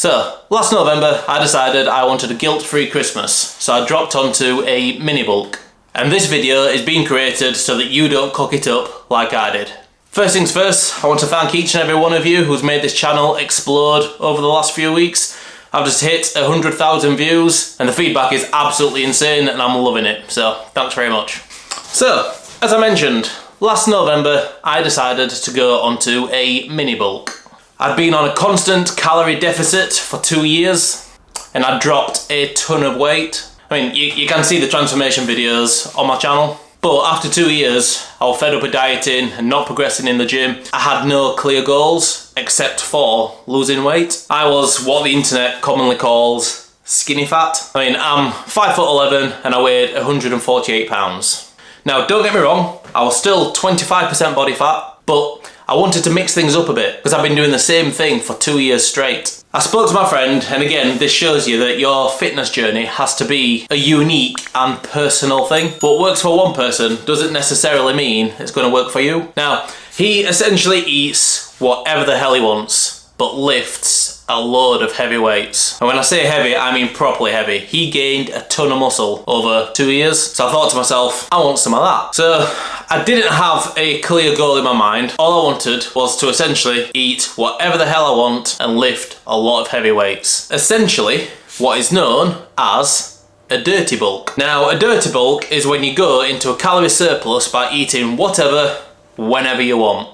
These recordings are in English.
So, last November I decided I wanted a guilt-free Christmas, so I dropped onto a mini bulk. And this video is being created so that you don't cock it up like I did. First things first, I want to thank each and every one of you who's made this channel explode over the last few weeks. I've just hit 100,000 views and the feedback is absolutely insane and I'm loving it, so thanks very much. So, as I mentioned, last November I decided to go onto a mini bulk. I'd been on a constant calorie deficit for 2 years and I dropped a ton of weight. I mean, you can see the transformation videos on my channel, but after 2 years I was fed up with dieting and not progressing in the gym. I had no clear goals except for losing weight. I was what the internet commonly calls skinny fat. I mean, I'm 5'11" and I weighed 148 pounds. Now, don't get me wrong, I was still 25% body fat, but I wanted to mix things up a bit because I've been doing the same thing for 2 years straight. I spoke to my friend, and again, this shows you that your fitness journey has to be a unique and personal thing. What works for one person doesn't necessarily mean it's going to work for you. Now, he essentially eats whatever the hell he wants, but lifts a load of heavy weights. And when I say heavy, I mean properly heavy. He gained a ton of muscle over 2 years. So I thought to myself, I want some of that. So I didn't have a clear goal in my mind. All I wanted was to essentially eat whatever the hell I want and lift a lot of heavy weights. Essentially, what is known as a dirty bulk. Now, a dirty bulk is when you go into a calorie surplus by eating whatever, whenever you want.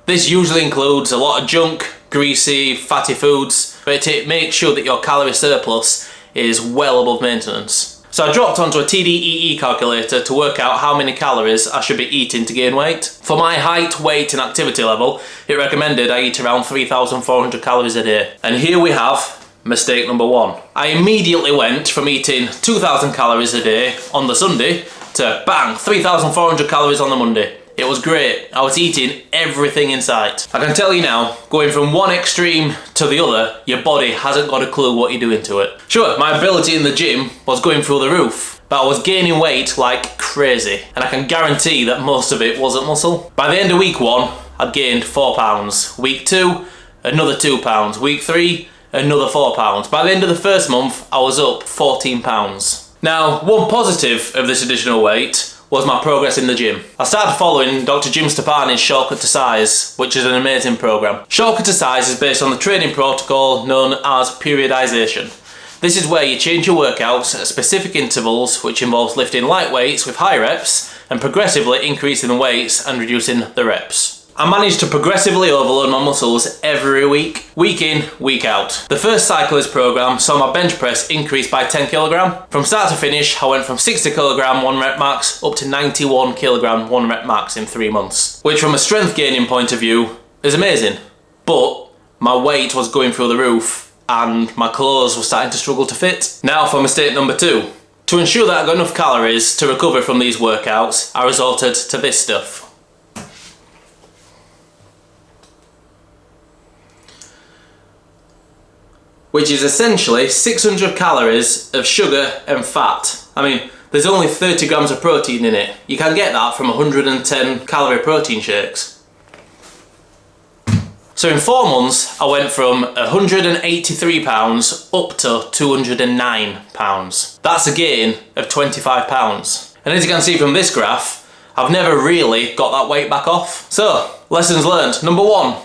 This usually includes a lot of junk, greasy, fatty foods, but it makes sure that your calorie surplus is well above maintenance. So I dropped onto a TDEE calculator to work out how many calories I should be eating to gain weight. For my height, weight and activity level, it recommended I eat around 3,400 calories a day. And here we have mistake number one. I immediately went from eating 2,000 calories a day on the Sunday to bang, 3,400 calories on the Monday. It was great. I was eating everything in sight. I can tell you now, going from one extreme to the other, your body hasn't got a clue what you're doing to it. Sure, my ability in the gym was going through the roof, but I was gaining weight like crazy, and I can guarantee that most of it wasn't muscle. By the end of week 1, I'd gained 4 pounds. Week 2, another 2 pounds. Week 3, another 4 pounds. By the end of the first month, I was up 14 pounds. Now, one positive of this additional weight was my progress in the gym. I started following Dr. Jim Stepani's Shortcut to Size, which is an amazing program. Shortcut to Size is based on the training protocol known as periodization. This is where you change your workouts at specific intervals, which involves lifting light weights with high reps and progressively increasing the weights and reducing the reps. I managed to progressively overload my muscles every week, week in, week out. The first cycle of this program saw my bench press increase by 10 kg. From start to finish, I went from 60 kg 1 rep max up to 91 kg 1 rep max in 3 months. Which from a strength gaining point of view is amazing. But my weight was going through the roof and my clothes were starting to struggle to fit. Now for mistake number 2. To ensure that I got enough calories to recover from these workouts, I resorted to this stuff. Which is essentially 600 calories of sugar and fat. I mean, there's only 30 grams of protein in it. You can get that from 110 calorie protein shakes. So in 4 months, I went from 183 pounds up to 209 pounds. That's a gain of 25 pounds. And as you can see from this graph, I've never really got that weight back off. So, lessons learned. Number 1,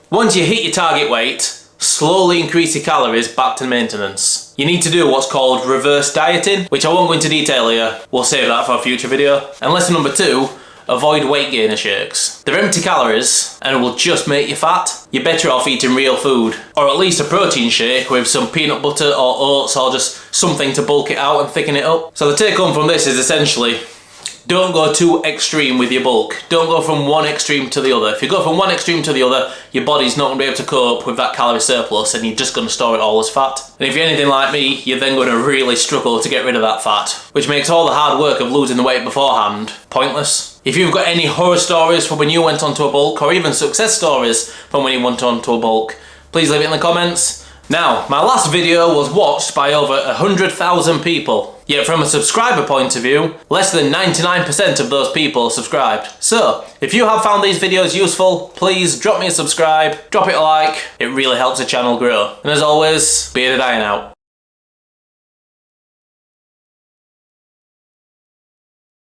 once you hit your target weight, slowly increase your calories back to maintenance. You need to do what's called reverse dieting, which I won't go into detail here. We'll save that for a future video. And lesson number 2, avoid weight gainer shakes. They're empty calories and will just make you fat. You're better off eating real food, or at least a protein shake with some peanut butter or oats or just something to bulk it out and thicken it up. So the take home from this is essentially, don't go too extreme with your bulk. Don't go from one extreme to the other. If you go from one extreme to the other, your body's not going to be able to cope with that calorie surplus and you're just going to store it all as fat. And if you're anything like me, you're then going to really struggle to get rid of that fat, which makes all the hard work of losing the weight beforehand pointless. If you've got any horror stories from when you went onto a bulk, or even success stories from when you went onto a bulk, please leave it in the comments. Now, my last video was watched by over 100,000 people. Yet from a subscriber point of view, less than 99% of those people subscribed. So, if you have found these videos useful, please drop me a subscribe, drop it a like, it really helps the channel grow. And as always, Bearded Iron out.